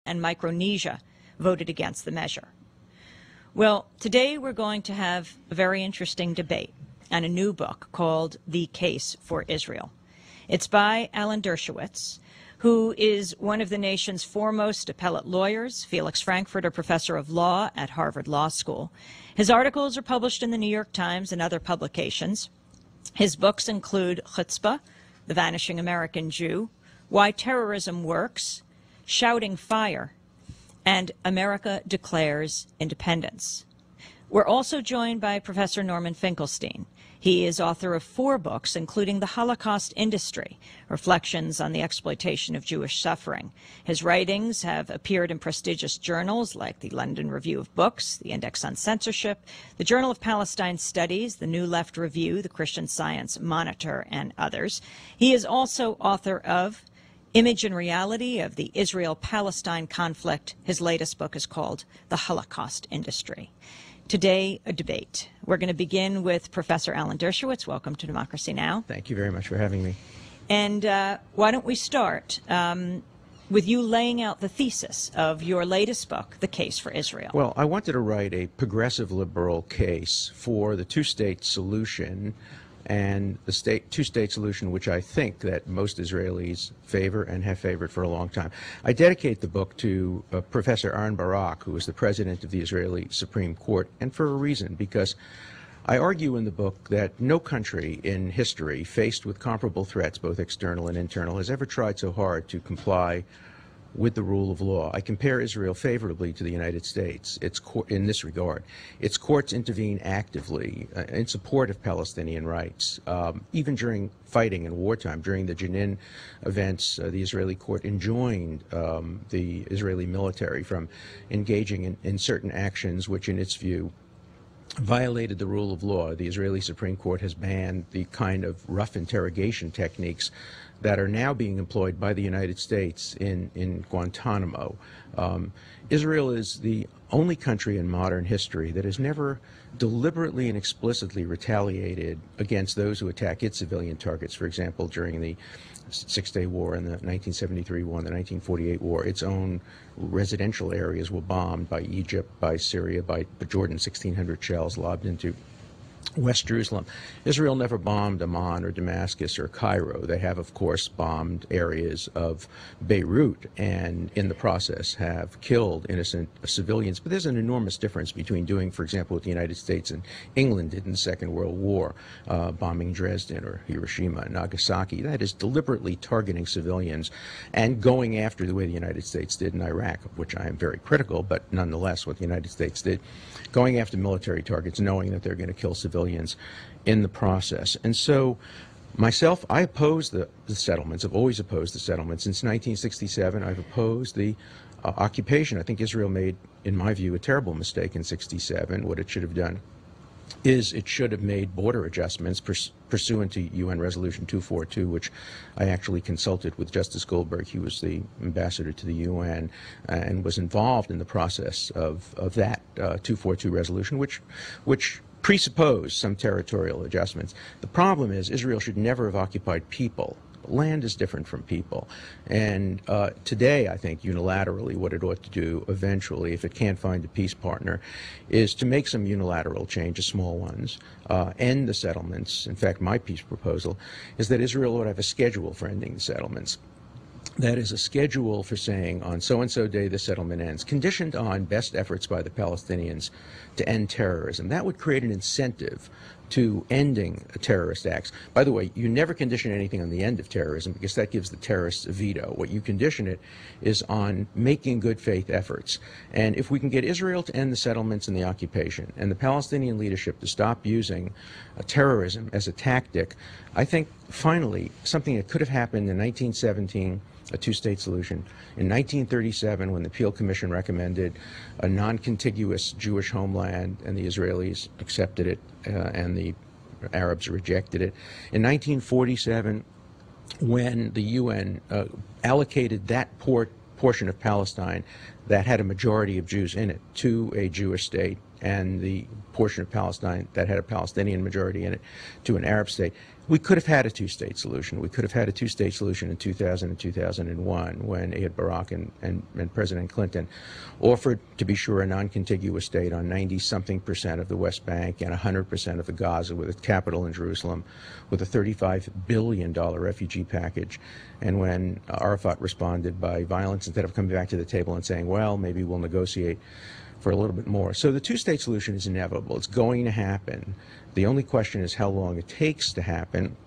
and Micronesia voted against the measure. Well, today we're going to have a very interesting debate on a new book called The Case for Israel. It's by Alan Dershowitz, who is one of the nation's foremost appellate lawyers, Felix Frankfurter Professor of Law at Harvard Law School. His articles are published in the New York Times and other publications. His books include Chutzpah, The Vanishing American Jew, Why Terrorism Works, Shouting Fire, and America Declares Independence. We're also joined by Professor Norman Finkelstein. He is author of 4 books, including The Holocaust Industry, Reflections on the Exploitation of Jewish Suffering. His writings have appeared in prestigious journals like the London Review of Books, the Index on Censorship, the Journal of Palestine Studies, the New Left Review, the Christian Science Monitor, and others. He is also author of Image and Reality of the Israel-Palestine Conflict. His latest book is called The Holocaust Industry. Today, a debate. We're going to begin with Professor Alan Dershowitz. Welcome to Democracy Now! Thank you very much for having me. And why don't we start with you laying out the thesis of your latest book, The Case for Israel. Well, I wanted to write a progressive liberal case for the two-state solution, and the two-state solution which I think that most Israelis favor and have favored for a long time. I dedicate the book to Professor Aaron Barak, who is the president of the Israeli Supreme Court, and for a reason, because I argue in the book that no country in history faced with comparable threats, both external and internal, has ever tried so hard to comply with the rule of law. I compare Israel favorably to the United States in this regard. Its courts intervene actively in support of Palestinian rights. Even during fighting in wartime, during the Jenin events, the Israeli court enjoined the Israeli military from engaging in certain actions which, in its view, violated the rule of law. The Israeli Supreme Court has banned the kind of rough interrogation techniques that are now being employed by the United States in Guantanamo. Israel is the only country in modern history that has never deliberately and explicitly retaliated against those who attack its civilian targets. For example, during the Six-Day War and the 1973 war and the 1948 war, its own residential areas were bombed by Egypt, by Syria, by Jordan. 1,600 shells lobbed into West Jerusalem. Israel never bombed Amman or Damascus or Cairo. They have, of course, bombed areas of Beirut and in the process have killed innocent civilians. But there's an enormous difference between doing, for example, what the United States and England did in the Second World War, bombing Dresden or Hiroshima and Nagasaki. That is deliberately targeting civilians and going after the way the United States did in Iraq, of which I am very critical, but nonetheless what the United States did, going after military targets, knowing that they're going to kill civilians in the process. And so myself, I oppose the settlements. I've always opposed the settlements. Since 1967, I've opposed the occupation. I think Israel made, in my view, a terrible mistake in 67. What it should have done is it should have made border adjustments pursuant to UN Resolution 242, which I actually consulted with Justice Goldberg. He was the ambassador to the UN and was involved in the process of that 242 resolution, which presupposed some territorial adjustments. The problem is Israel should never have occupied people. Land is different from people. And today, I think, unilaterally, what it ought to do eventually, if it can't find a peace partner, is to make some unilateral changes, small ones, end the settlements. In fact, my peace proposal is that Israel ought to have a schedule for ending the settlements. That is a schedule for saying on so-and-so day the settlement ends, conditioned on best efforts by the Palestinians to end terrorism. That would create an incentive to ending terrorist acts. By the way, you never condition anything on the end of terrorism because that gives the terrorists a veto. What you condition it is on making good faith efforts. And if we can get Israel to end the settlements and the occupation and the Palestinian leadership to stop using terrorism as a tactic, I think finally something that could have happened in 1917, a two-state solution. In 1937, when the Peel Commission recommended a non-contiguous Jewish homeland and the Israelis accepted it and the Arabs rejected it. In 1947, when the UN allocated that portion of Palestine that had a majority of Jews in it to a Jewish state and the portion of Palestine that had a Palestinian majority in it to an Arab state, We could have had a two-state solution. We could have had a two-state solution in 2000 and 2001 when Ehud Barak and President Clinton offered, to be sure, a non-contiguous state on 90-something% of the West Bank and 100% of the Gaza with a capital in Jerusalem with a $35 billion refugee package. And when Arafat responded by violence instead of coming back to the table and saying, well, maybe we'll negotiate for a little bit more. So the two-state solution is inevitable. It's going to happen. The only question is how long it takes to happen.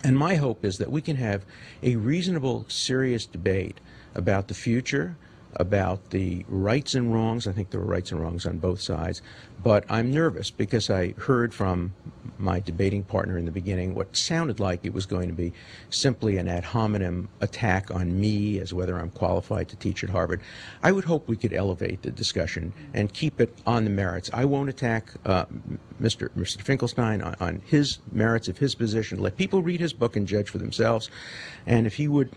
And my hope is that we can have a reasonable, serious debate about the future, about the rights and wrongs. I think there are rights and wrongs on both sides. But I'm nervous because I heard from my debating partner in the beginning what sounded like it was going to be simply an ad hominem attack on me as whether I'm qualified to teach at Harvard. I would hope we could elevate the discussion and keep it on the merits. I won't attack Mr. Finkelstein on his merits of his position. Let people read his book and judge for themselves. And if he would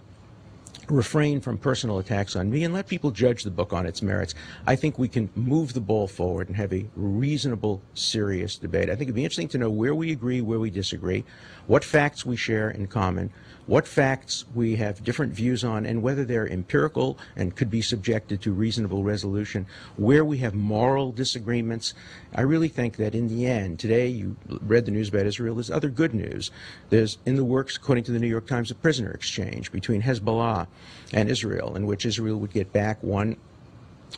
refrain from personal attacks on me and let people judge the book on its merits, I think we can move the ball forward and have a reasonable, serious debate. I think it'd be interesting to know where we agree, where we disagree, what facts we share in common, what facts we have different views on, and whether they're empirical and could be subjected to reasonable resolution, where we have moral disagreements. I really think that in the end, today you read the news about Israel, there's other good news. There's in the works, according to the New York Times, a prisoner exchange between Hezbollah and Israel, in which Israel would get back one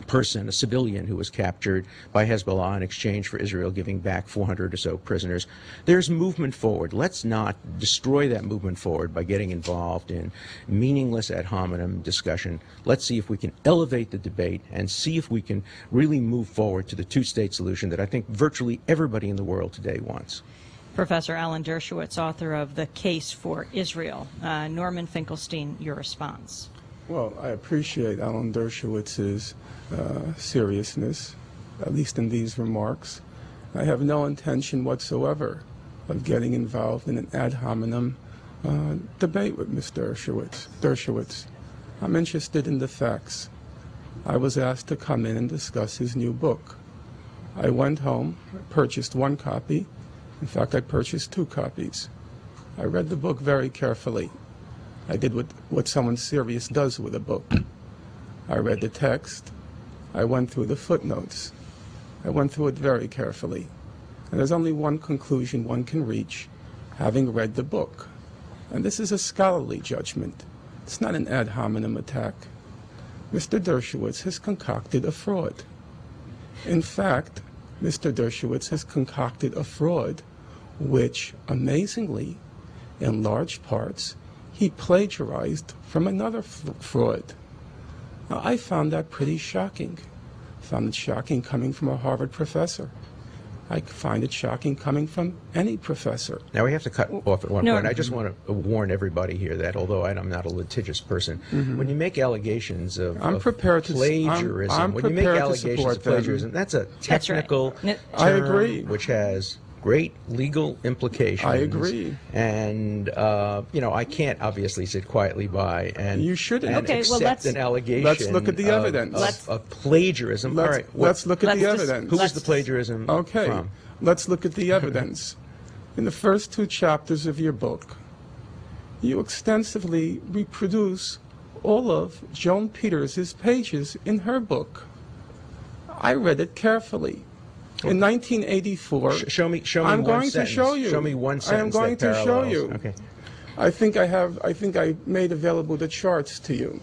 person, a civilian who was captured by Hezbollah in exchange for Israel giving back 400 or so prisoners. There's movement forward. Let's not destroy that movement forward by getting involved in meaningless ad hominem discussion. Let's see if we can elevate the debate and see if we can really move forward to the two-state solution that I think virtually everybody in the world today wants. Professor Alan Dershowitz, author of The Case for Israel. Norman Finkelstein, your response. Well, I appreciate Alan Dershowitz's seriousness, at least in these remarks. I have no intention whatsoever of getting involved in an ad hominem debate with Mr. Dershowitz. I'm interested in the facts. I was asked to come in and discuss his new book. I went home, purchased one copy. In fact, I purchased 2 copies. I read the book very carefully. I did what someone serious does with a book. I read the text. I went through the footnotes. I went through it very carefully. And there's only one conclusion one can reach, having read the book. And this is a scholarly judgment. It's not an ad hominem attack. Mr. Dershowitz has concocted a fraud. In fact, Mr. Dershowitz has concocted a fraud which, amazingly, in large parts, he plagiarized from another fraud. Now, I found that pretty shocking. I found it shocking coming from a Harvard professor. I find it shocking coming from any professor. Now, we have to cut off at one point. I just want to warn everybody here that, although I'm not a litigious person, when you make allegations of plagiarism, when you make allegations of plagiarism, that's a technical term which has great legal implications. I agree. And, you know, I can't obviously sit quietly by and, you shouldn't. and accept an allegation let's look at the evidence. Of plagiarism. Let's look at the evidence. Who was the plagiarism from? Let's look at the evidence. In the first 2 chapters of your book, you extensively reproduce all of Joan Peters' pages in her book. I read it carefay. In 1984, show me I'm one going sentence. to show you. Show me one sentence. I am going that to show you. Okay. I think I made available the charts to you.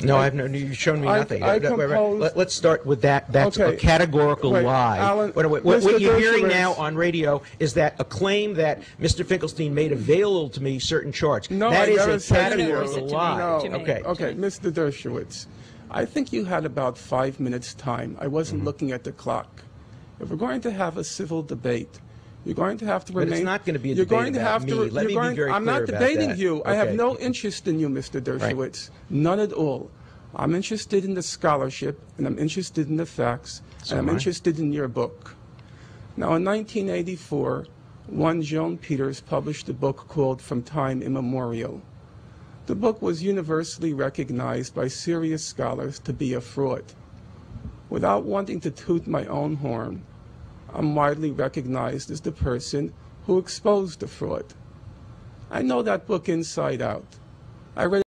No, you've shown me nothing. Let's start with that. That's okay. A categorical lie. Alan, what you're hearing now on radio is that a claim that Mr. Finkelstein made available to me certain charts. No, that is a categorical lie. No. Okay, Mr. Dershowitz, I think you had about 5 minutes time. I wasn't looking at the clock. If we're going to have a civil debate, you're going to have to remain. But it's not going to be a debate about me. Let me be very clear I'm not debating you. Okay. I have no interest in you, Mr. Dershowitz. Right. None at all. I'm interested in the scholarship, and I'm interested in the facts, and I'm interested in your book. Now, in 1984, one Joan Peters published a book called From Time Immemorial. The book was universally recognized by serious scholars to be a fraud. Without wanting to toot my own horn, I'm widely recognized as the person who exposed the fraud. I know that book inside out. I read